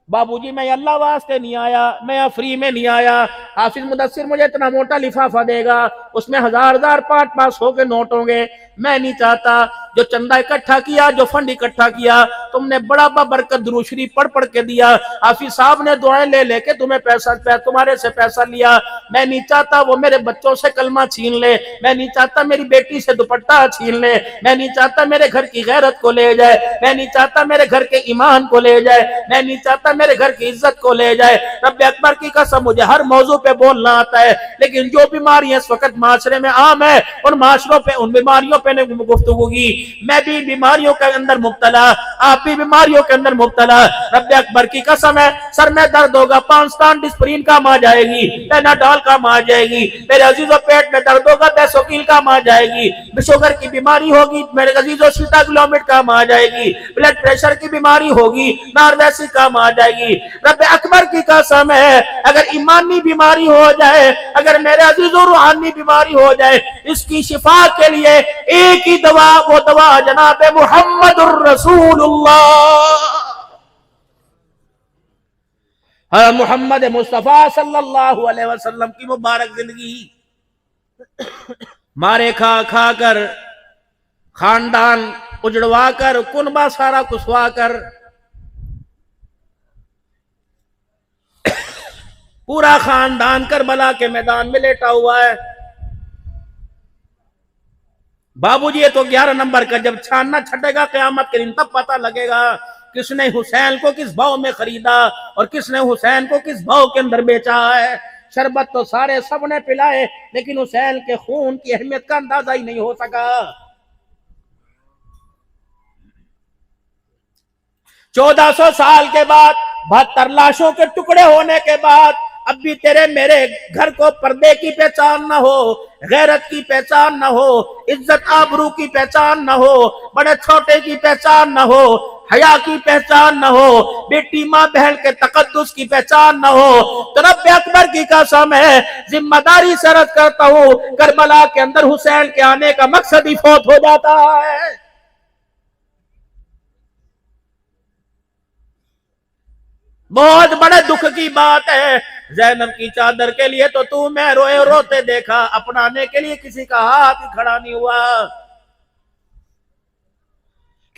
बाबूजी, मैं अल्लाह वास्ते नहीं आया, मैं फ्री में नहीं आया। हाफिज मुदस्सिर मुझे इतना मोटा लिफाफा देगा, उसमें हजार हजार 500 के नोट होंगे। मैं नहीं चाहता जो चंदा इकट्ठा किया, जो फंड इकट्ठा किया, तुमने बड़ा बरकत दुरूद शरीफ पढ़ पढ़ के दिया। हाफिज साहब ने दुआएं ले लेके तुम्हें तुम्हारे से पैसा लिया। मैं नहीं चाहता वो मेरे बच्चों से कलमा छीन ले, मैं नहीं चाहता मेरी बेटी से दुपट्टा छीन ले, मैं नहीं चाहता मेरे घर की गैरत को ले जाए, मैं नहीं चाहता मेरे घर के ईमान को ले जाए, मैं नहीं चाहता मेरे घर की इज्जत को ले जाए। रब्बे अकबर की कसम मुझे हर मौजू पे बोलना आता है, लेकिन जो बीमारियां इस वक्त माशरे में आम है उन माशरों पे, उन बीमारियों पे गुफ्तगू की। मैं भी बीमारियों के अंदर मुब्तला, आप भी बीमारियों के अंदर मुब्तला। रब्बे अकबर की कसम है, सर में दर्द होगा, पांस्तान डिस्प्रिन काम आ जाएगी, पेनाडॉल काम आ जाएगी। मेरे अजीजों पेट में दर्द होगा, बेसोकील काम आ जाएगी। शुगर की बीमारी होगी मेरे अजीजों, सीटाग्लोमिड काम आ जाएगी। ब्लड प्रेशर की बीमारी होगी, नारवैसी काम आ जाएगी। रब्बे अकबर की कसम है, अगर ईमानी बीमारी हो जाए, अगर मेरे अजीजों रूहानी बीमारी हो जाए, इसकी शिफा के लिए एक ही दवा, वो दवा जनाब मुहम्मदुर रसूलुल्लाह मुहम्मद मुस्तफा सल्लल्लाहु अलैहि वसल्लम की मुबारक जिंदगी। मारे खा खा कर, खानदान उजड़वा कर, कुनबा सारा कुसवा कर, पूरा खानदान करबला के मैदान में लेटा हुआ है। बाबूजी ये तो 11 नंबर का, जब छानना छटेगा क़यामत के दिन तब पता लगेगा किसने हुसैन को किस भाव में खरीदा और किसने हुसैन को किस भाव के अंदर बेचा है। शरबत तो सारे सबने पिलाए, लेकिन हुसैन के खून की अहमियत का अंदाजा ही नहीं हो सका। 1400 साल के बाद, 72 लाशों के टुकड़े होने के बाद, अब भी तेरे मेरे घर को पर्दे की पहचान ना हो, गैरत की पहचान ना हो, इज्जत आबरू की पहचान ना हो, बड़े छोटे की पहचान ना हो, हया की पहचान ना हो, बेटी माँ बहन के तकद्दुस की पहचान ना हो, तो रब्बे अकबर की कसम है, जिम्मेदारी से अर्ज करता हूँ, करबला के अंदर हुसैन के आने का मकसद ही फौत हो जाता है। बहुत बड़े दुख की बात है। ज़ैनब की चादर के लिए तो तू मैं रोए रोते देखा, अपनाने के लिए किसी का हाथ ही खड़ा नहीं हुआ।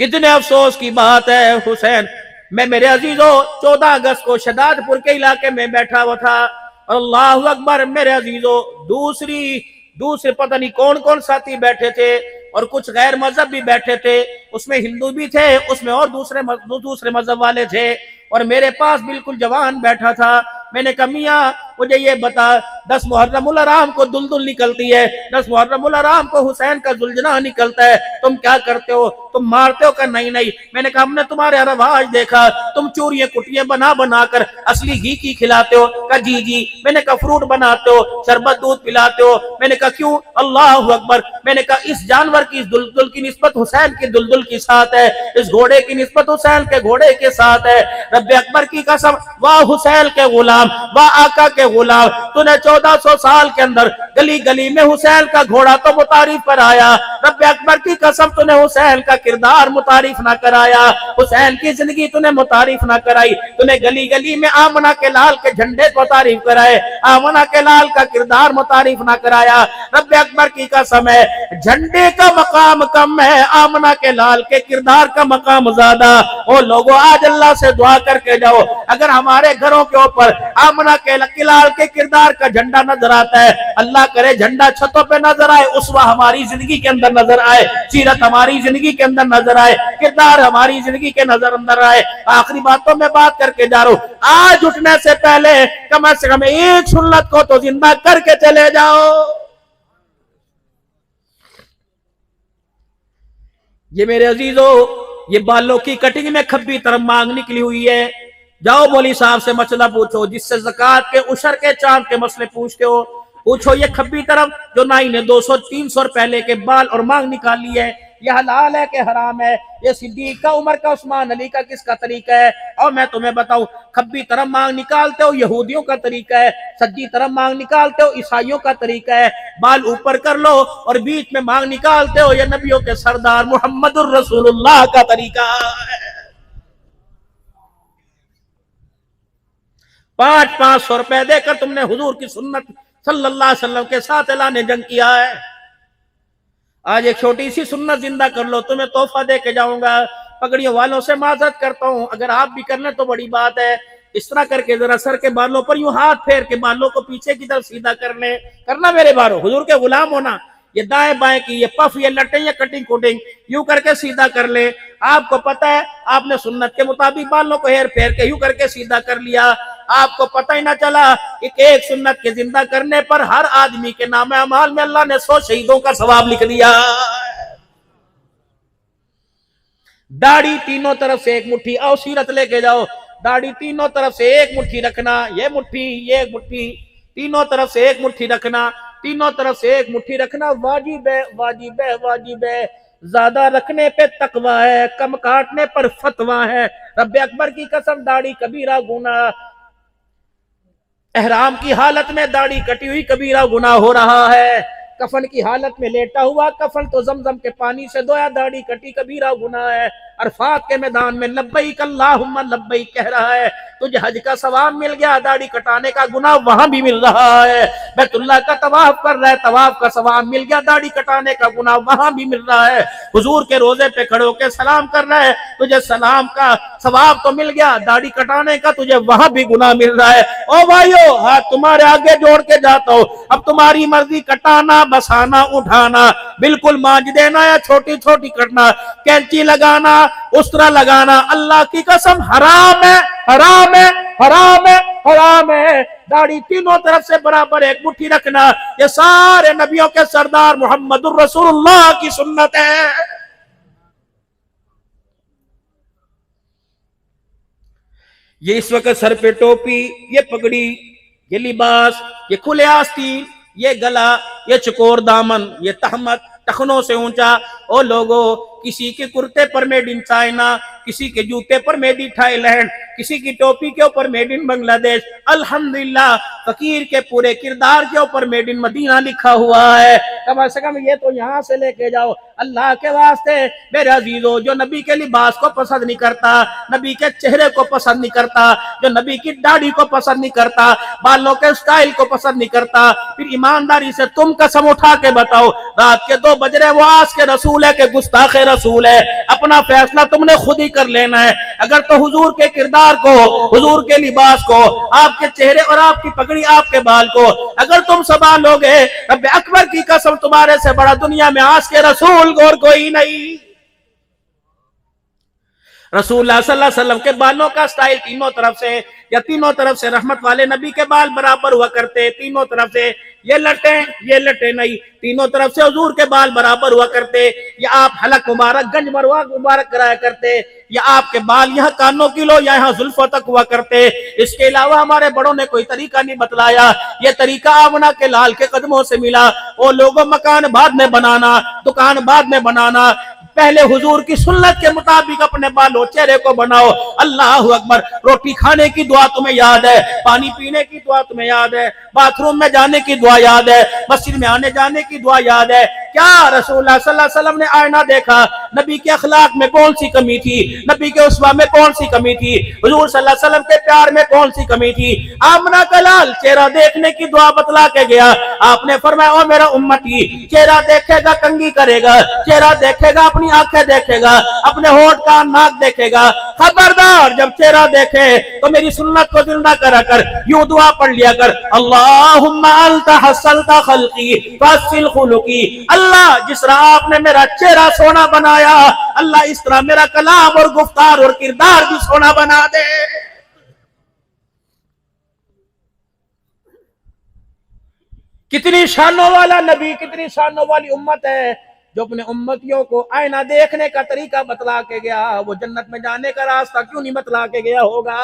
कितने अफसोस की बात है। हुसैन, मैं मेरे अजीजों 14 अगस्त को शहदादपुर के इलाके में बैठा हुआ था, अल्लाहु अकबर मेरे अजीजों, दूसरे पता नहीं कौन कौन साथी बैठे थे और कुछ गैर मजहब भी बैठे थे, उसमें हिंदू भी थे, उसमें और दूसरे मजहब वाले थे, और मेरे पास बिल्कुल जवान बैठा था। मैंने कहा मियां मुझे ये बता, 10 मुहर्रमुल हराम को दुलदुल निकलती है, 10 मुहर्रमुल हराम को हुसैन का जुलजना निकलता है, तुम क्या करते हो? तुम मारते हो? का नहीं नहीं। मैंने कहा हमने तुम्हारे रवाज देखा, तुम चूरियां कुटियां बना बना कर असली घी की खिलाते हो। का जी जी। मैंने कहा फ्रूट बनाते हो, शरबत दूध पिलाते हो। मैंने कहा क्यों? अल्लाह अकबर। मैंने कहा इस जानवर की, इस दुलदुल की निस्बत हुसैन की दुलदुल के साथ है, इस घोड़े की निस्बत हुसैन के घोड़े के साथ है। रब्बे अकबर की कसम, वाह हुसैन के गुलाम, वाह आका के गुलाम, तूने 1400 साल के अंदर गली गली में हुसैन का घोड़ा तो मुतारिफ कराया, रब्बे अकबर की कसम तूने हुसैन का किरदार मुतारिफ ना कराया, हुसैन की जिंदगी तूने मुतारिफ ना कराई। तूने गली गली में आमना के लाल के झंडे को तारीफ कराए, आमना के लाल का किरदार मुतारिफ ना कराया। रब्बे अकबर की कसम है, झंडे का मकाम कम है, आमना के लाल के किरदार का मकाम ज्यादा। ओ लोगों, आज अल्लाह से दुआ करके जाओ, अगर हमारे घरों के ऊपर आमना के लाल के किरदार का झंडा नजर आता है, अल्लाह करे झंडा छतों पे नजर आए, उसवा हमारी जिंदगी के अंदर नजर आए, सीरत हमारी जिंदगी के अंदर नजर आए, किरदार हमारी जिंदगी के नजर अंदर आए। आखिरी बातों में बात करके जा रहा हूं, आज उठने से पहले कम से कम एक सुन्नत को तो जिंदा करके चले जाओ। ये मेरे अजीजों, ये बालों की कटिंग में खब्बी तरफ मांग निकली हुई है। जाओ मौली साहब से मसला पूछो, जिससे ज़कात के उशर के चांद के मसले पूछते हो, पूछो ये खब्बी तरफ जो नाई ने 200-300 पहले के बाल और मांग निकाली है, ये हलाल है कि हराम है? ये सिद्दीक का, उमर का, उस्मान अली का किसका तरीका है? और मैं तुम्हें बताऊं, खब्बी तरफ मांग निकालते हो यहूदियों का तरीका है, सज्जी तरफ मांग निकालते हो ईसाइयों का तरीका है। बाल ऊपर कर लो और बीच में मांग निकालते हो, ये नबियों के सरदार मुहम्मदुर रसूलुल्लाह का तरीका है। 500 रुपए देकर तुमने हुजूर की सुन्नत सल्लल्लाहु अलैहि वसल्लम के साथ ऐलान जंग किया है। आज एक छोटी सी सुन्नत जिंदा कर लो, तुम्हें तोहफा दे के जाऊंगा। पगड़ियों वालों से माजरत करता हूं, अगर आप भी कर लें तो बड़ी बात है। इस तरह करके जरा सर के बालों पर यूं हाथ फेर के बालों को पीछे की तरफ सीधा कर ले, करना मेरे बारो, हुजूर के गुलाम होना। ये दाएं बाएं की, ये पफ, ये लटे, ये कटिंग कुटिंग यूं करके सीधा कर ले। आपको पता है आपने सुन्नत के मुताबिक बालों को हेर फेर के यूं करके सीधा कर लिया, आपको पता ही ना चला कि एक सुन्नत के जिंदा करने पर हर आदमी के नाम अमाल में अल्लाह ने 100 शहीदों का सवाब लिख दिया। दाढ़ी तीनों तरफ से एक मुट्ठी, आओ सीरत लेके जाओ, दाढ़ी तीनों तरफ से एक मुट्ठी रखना, ये मुट्ठी, ये मुट्ठी, तीनों तरफ से एक मुट्ठी रखना, तीनों तरफ से एक मुट्ठी रखना। वाजिब है, वाजिब है, वाजिब है। ज्यादा रखने पे तकवा है, कम काटने पर फतवा है। रब्बे अकबर की कसम, दाढ़ी कबीरा गुनाह, एहराम की हालत में दाढ़ी कटी हुई कबीरा गुनाह हो रहा है। कफन की हालत में लेटा हुआ, कफन तो जमजम के पानी से धोया, दाढ़ी कटी कबीरा गुनाह है। अरफात के मैदान में लब्बैक अल्लाहुम्मा लब्बैक कह रहा है, तुझे हज का सवाब मिल गया, दाढ़ी कटाने का गुनाह वहां भी मिल रहा है। बैतुल्लाह का तवाफ कर रहा है, तवाफ का सवाब मिल गया, दाढ़ी कटाने का गुनाह वहां भी मिल रहा है। हुजूर के रोजे पे खड़े होकर सलाम कर रहा है, तुझे सलाम का सवाब तो मिल गया, दाढ़ी कटाने का तुझे वहां भी गुनाह मिल रहा है। ओ भाइयों, हाथ तुम्हारे आगे जोड़ के जाता हूं, अब तुम्हारी मर्जी, कटाना, बसाना, उठाना, बिल्कुल मांझ देना या छोटी छोटी कटना, कैंची लगाना, उस्तरा लगाना, अल्लाह की कसम हराम है, हराम है, हराम है, हराम है। दाढ़ी तीनों तरफ से बराबर एक मुट्ठी रखना, ये सारे नबियों के सरदार मुहम्मदुर रसूलुल्लाह की सुन्नत है। ये इस वक्त सर पे टोपी, ये पगड़ी, ये लिबास, ये खुले आस्तीन, ये गला, ये चकोर दामन, ये तहमत, टखनों से ऊंचा। ओ लोगों, किसी के कुर्ते पर मेड इन चाइना, किसी के जूते पर मेड इन थाईलैंड, किसी की टोपी के ऊपर मेड इन बांग्लादेश। अल्हम्दुलिल्लाह, फकीर के पूरे किरदार के ऊपर मेड इन मदीना लिखा हुआ है। कम से कम ये तो यहाँ से लेके जाओ। अल्लाह के वास्ते मेरे अजीजों, जो नबी के लिबास को पसंद नहीं करता, नबी के चेहरे को पसंद नहीं करता, जो नबी की दाढ़ी को पसंद नहीं करता, बालों के स्टाइल को पसंद नहीं करता, फिर ईमानदारी से तुम कसम उठा के बताओ, रात के 2 बज रहे, वो आज के रसूल है के गुस्ताखे रसूल है? अपना फैसला तुमने खुद ही कर लेना है। अगर तो हुजूर के किरदार को, हुजूर के लिबास को, आपके चेहरे और आपकी पगड़ी, आपके बाल को अगर तुम संभालोगे, रब्बे अकबर की कसम तुम्हारे से बड़ा दुनिया में आज के रसूल और कोई नहीं। रसूलुल्लाह सल्लल्लाहु अलैहि वसल्लम के बालों का स्टाइल तीनों तरफ से, या तीनों तरफ से रहमत वाले नबी के बाल बराबर हुआ करते, तीनों तरफ से ये लटे नहीं, तीनों तरफ से हुजूर के बाल बराबर हुआ करते, या आप हलक मुबारक गंज मरवा मुबारक कराया करते, या आपके बाल यहाँ कानों की लो या यहाँ जुल्फों तक हुआ करते। इसके अलावा हमारे बड़ों ने कोई तरीका नहीं बतलाया, ये तरीका आमना के लाल के कदमों से मिला। वो लोगों मकान बाद में बनाना, दुकान बाद में बनाना, पहले हुजूर की सुन्नत के मुताबिक अपने बालों चेहरे को बनाओ। अल्लाह अकबर। रोटी खाने की दुआ तुम्हें याद है, पानी पीने की दुआ तुम्हें याद है, बाथरूम में जाने की दुआ याद है, मस्जिद में आने जाने की दुआ याद है। क्या रसूलुल्लाह सल्लल्लाहु अलैहि वसल्लम ने आईना देखा? नबी के अखलाक में कौन सी कमी थी? नबी के उस्वा में कौन सी कमी थी? हुजूर सल्लल्लाहु अलैहि वसल्लम के प्यार में कौन सी कमी थी? आमना का लाल चेहरा देखने की दुआ बतला के गया। आपने फरमाया, ओ मेरा उम्मती, चेहरा देखेगा कंगी करेगा, चेहरा देखेगा अपनी आंखें देखेगा, अपने होठ का नाक देखेगा। खबरदार, जब चेहरा देखे तो मेरी सुन्नत को जिंदा करा कर, यूं दुआ पढ़ लिया कर, अल्लाहुम्मा अंता हसलता खल्की फसिल खुलुकी। अल्लाह, जिस तरह आपने मेरा चेहरा सोना बनाया, अल्लाह इस तरह मेरा कलाम और गुफ्तार और किरदार भी सोना बना दे। कितनी शानों वाला नबी, कितनी शानों वाली उम्मत है जो अपने उम्मतियों को आईना देखने का तरीका बतला के गया। वो जन्नत में जाने का रास्ता क्यों नहीं बतला के गया होगा?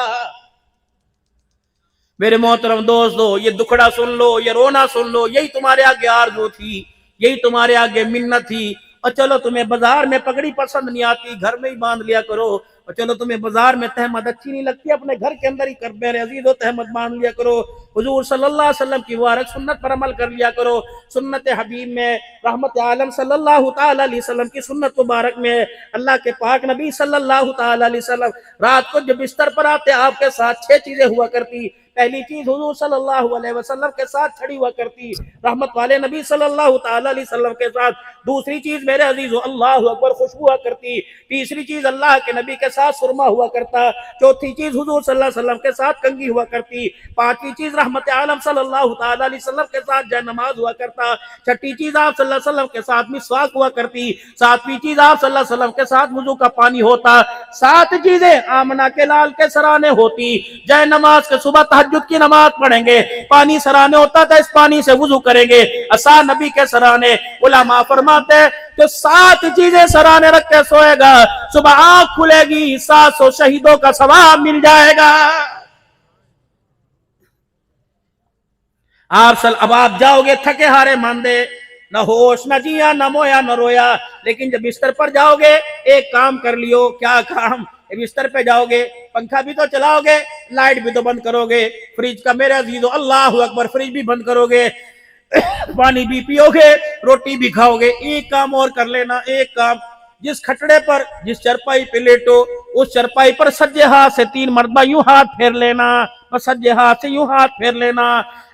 मेरे मोहतरम दोस्तों, ये दुखड़ा सुन लो, ये रोना सुन लो, यही तुम्हारे आगे आरज़ू थी, यही तुम्हारे आगे मिन्नत थी। और चलो, तुम्हें बाजार में पगड़ी पसंद नहीं आती, घर में ही बांध लिया करो। और चलो, तुम्हें बाजार में तहमद अच्छी नहीं लगती, अपने घर के अंदर ही कर मेरे अजीजों तहमद बांध लिया करो। हुजूर सल्लल्लाहु अलैहि वसल्लम की मुबारक सुन्नत पर अमल कर लिया करो। सुन्नत हबीब में, रहमत आलम सल्लल्लाहु ताला अलैहि वसल्लम की सुन्नत मुबारक में अल्लाह के पाक नबी सल्लल्लाहु ताला अलैहि वसल्लम रात को जब बिस्तर पर आते, आपके साथ 6 चीजें हुआ करती। पहली चीज, हुजूर सल्लल्लाहु अलैहि वसल्लम के साथ छड़ी हुआ करती, रहमत वाले नबी सल्लल्लाहु ताला अलैहि वसल्लम के साथ। दूसरी चीज मेरे अजीजों, अल्लाह अकबर, खुशबू हुआ करती। तीसरी चीज, अल्लाह के नबी के साथ सुरमा हुआ करता। चौथी चीज, हुजूर सल्लल्लाहु अलैहि वसल्लम के साथ कंघी हुआ करती। पांचवी चीज, रहमत आलम सल्लल्लाहु ताला अलैहि वसल्लम के साथ जयनमाज हुआ करता। छठी चीज, आप सल्लल्लाहु अलैहि वसल्लम के साथ मिसवाक हुआ करती। सातवीं चीज, आप सल्लल्लाहु अलैहि वसल्लम के साथ वुजू का पानी होता। 7 चीजें आमना के लाल के सराने होती। जयनमाज के सुबह तहज्जुद की नमाज पढ़ेंगे, पानी सराने होता था, इस पानी से वुजू करेंगे। असा नबी के सराने, उलमा फरमाते तो 7 चीजें सराने रख के सोएगा, सुबह आंख खुलेगी, 700 शहीदों का सवाब मिल जाएगा। अब आप जाओगे थके हारे मांदे, न होश न जिया न मोया न रोया, लेकिन जब बिस्तर पर जाओगे एक काम कर लियो। क्या काम? बिस्तर पे जाओगे, पंखा भी तो चलाओगे, लाइट भी तो बंद करोगे, फ्रिज का मेरे अजीजों अल्लाह अकबर, फ्रिज भी बंद करोगे, पानी भी पियोगे, रोटी भी खाओगे। एक काम और कर लेना, एक काम, जिस खटड़े पर, जिस चरपाई पे लेटो, उस चरपाई पर सज्जे हाथ से 3 मरतबा यूं हाथ फेर लेना, बस सज्जे हाथ से यूं हाथ फेर लेना।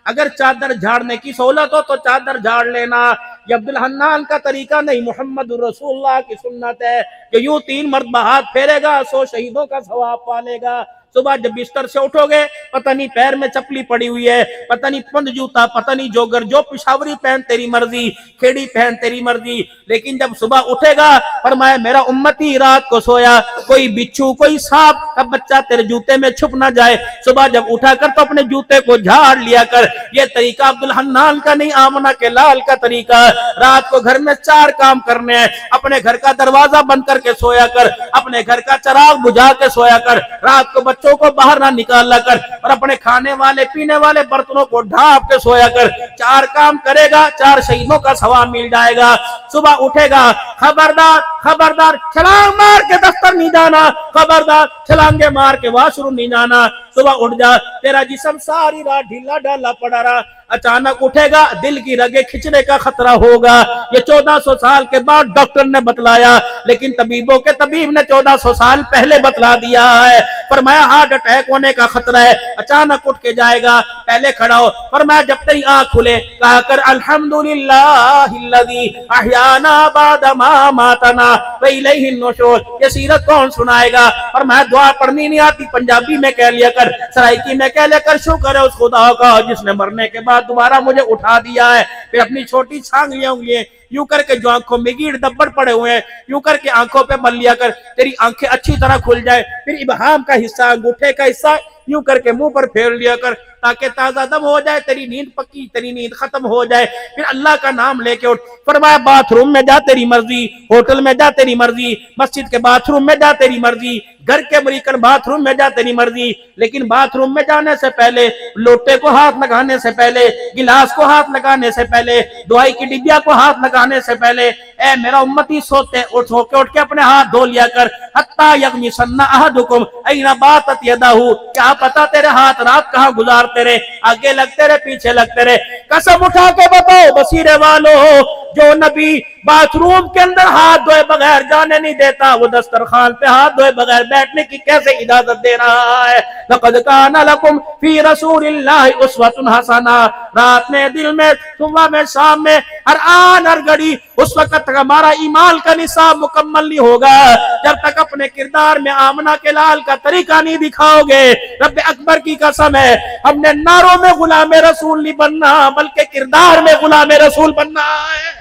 अगर चादर झाड़ने की सहूलत हो तो चादर झाड़ लेना। ये अब्दुल हन्नान का तरीका नहीं, मोहम्मद रसूलुल्लाह की सुन्नत है कि यूं 3 मरतबा हाथ फेरेगा, 100 शहीदों का सवाब पालेगा। सुबह जब बिस्तर से उठोगे, पता नहीं पैर में चपली पड़ी हुई है, पता नहीं पंद जूता, पता नहीं जोगर, जो पिशावरी पहन तेरी मर्जी, खेड़ी पहन तेरी मर्जी, लेकिन जब सुबह उठेगा, फरमाया मेरा उम्मती रात को सोया, कोई बिच्छू कोई सांप का बच्चा तेरे जूते में छुप ना जाए। सुबह जब उठा कर तो अपने जूते को झाड़ लिया कर। ये तरीका अब्दुल हन्नान का नहीं, आमना के लाल का तरीका। रात को घर में 4 काम करने हैं। अपने घर का दरवाजा बंद करके सोया कर, अपने घर का चिराग बुझा के सोया कर, रात को बच्चों को बाहर ना निकाला कर, और अपने खाने वाले पीने वाले बर्तनों को ढांप के सोया कर। 4 काम करेगा, 4 शहीदों का सवाब मिल जाएगा। सुबह उठेगा, खबरदार खबरदार छलांग मार के दफ्तर नहीं जाना, खबरदार छलांगे मार के वाशरूम नहीं जाना। सुबह उठ जा, तेरा जिस्म सारी रात ढीला ढाला पड़ा रहा, अचानक उठेगा, दिल की रगे खिंचने का खतरा होगा। ये 1400 साल के बाद डॉक्टर ने बतलाया, लेकिन तबीबों के तबीब ने 1400 साल पहले बतला दिया है। फरमाया हार्ट अटैक होने का खतरा है, अचानक उठ के जाएगा, पहले खड़ा हो। फरमाया जब तेरी आंख खुले, कहा कर अल्हम्दुलिल्लाहिल्लज़ी अहयाना बादा मा मातना व इलैहि नुशूर। ये सीरत कौन सुनाएगा? फरमाया दुआ पढ़नी नहीं आती, पंजाबी में कह लिया कर, सराइकी में कह लिया कर, शुक्र है उस खुदा का जिसने मरने के बाद दोबारा मुझे उठा दिया है। फिर अपनी छोटी छांगलियां उंगलियां यूं करके जो आंखों में गिड़ दब्बड़ पड़े हुए हैं यूं करके आंखों पे मल लिया कर, तेरी आंखें अच्छी तरह खुल जाए। फिर इब्हाम का हिस्सा, अंगूठे का हिस्सा यूं करके मुंह पर फेर लिया कर ताकि ताजा दम हो जाए, तेरी नींद पक्की, तेरी नींद खत्म हो जाए। फिर अल्लाह का नाम लेके उठ। फरमाया बाथरूम में जा तेरी मर्जी, होटल में जा तेरी मर्जी, मस्जिद के बाथरूम में जा तेरी मर्जी, घर के अमेरिकन बाथरूम में जा तेरी मर्जी, लेकिन बाथरूम में जाने से पहले, लोटे को हाथ लगाने से पहले, गिलास को हाथ लगाने से पहले, दवाई की डिबिया को हाथ लगाने से पहले, ए मेरा उम्मती सोते उठ के अपने हाथ धो लिया कर। हत्ता यगमी सन्ना अहदुकुम ऐना बातत यदाहु, क्या पता तेरे हाथ रात कहां गुजारते रहे, आगे लगते रहे पीछे लगते रहे। कसम उठा के बताओ बसीरे वालों, जो नबी बाथरूम के अंदर हाथ धोए बगैर जाने नहीं देता, वो दस्तरखान पे हाथ धोए बगैर बैठने की कैसे इजाजत दे रहा है। लक़द काना लकुम फी रसूलिल्लाहि उस्वतुन हसना। रात में, दिल में, सुबह में, शाम में, हर आन हर घड़ी, उस वक्त तक हमारा ईमान का निसाब मुकम्मल नहीं होगा जब तक अपने किरदार में आमना के लाल का तरीका नहीं दिखाओगे। रब अकबर की कसम है, हमने नारों में गुलाम रसूल नहीं बनना बल्कि किरदार में गुलाम रसूल बनना है।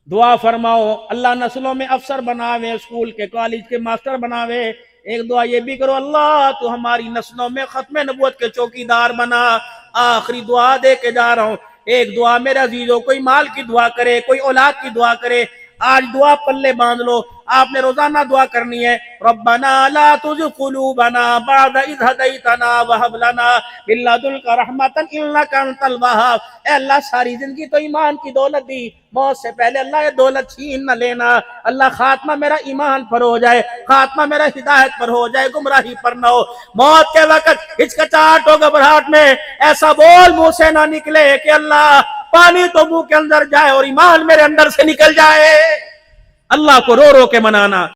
दुआ फरमाओ अल्लाह नस्लों में अफसर बनावे, स्कूल के कॉलेज के मास्टर बनावे। एक दुआ ये भी करो, अल्लाह तू हमारी नस्लों में खत्म नबूवत के चौकीदार बना। आखिरी दुआ दे के जा रहा हूं। एक दुआ मेरे अजीजों, कोई माल की दुआ करे, कोई औलाद की दुआ करे, आज दुआ पल्ले बांध लो। आपने रोजाना दुआ करनी है, रब्बना ला तुज़िग़ क़ुलूबना बअद इज़ हदैतना व हब लना मिन लदुनका रहमतन इन्नका अंतल वहाब। ए अल्लाह, सारी जिंदगी तो ईमान की दौलत दी, मौत से पहले अल्लाह ये दौलत छीन न लेना। अल्लाह खात्मा मेरा ईमान पर हो जाए, खात्मा मेरा हिदायत पर हो जाए, गुमराही पर न हो। मौत के वक्त हिचकिचाहट हो, घबराहट में ऐसा बोल मुंह से ना निकले कि अल्लाह पानी तो मुंह के अंदर जाए और ईमान मेरे अंदर से निकल जाए। अल्लाह को रो रो के मनाना।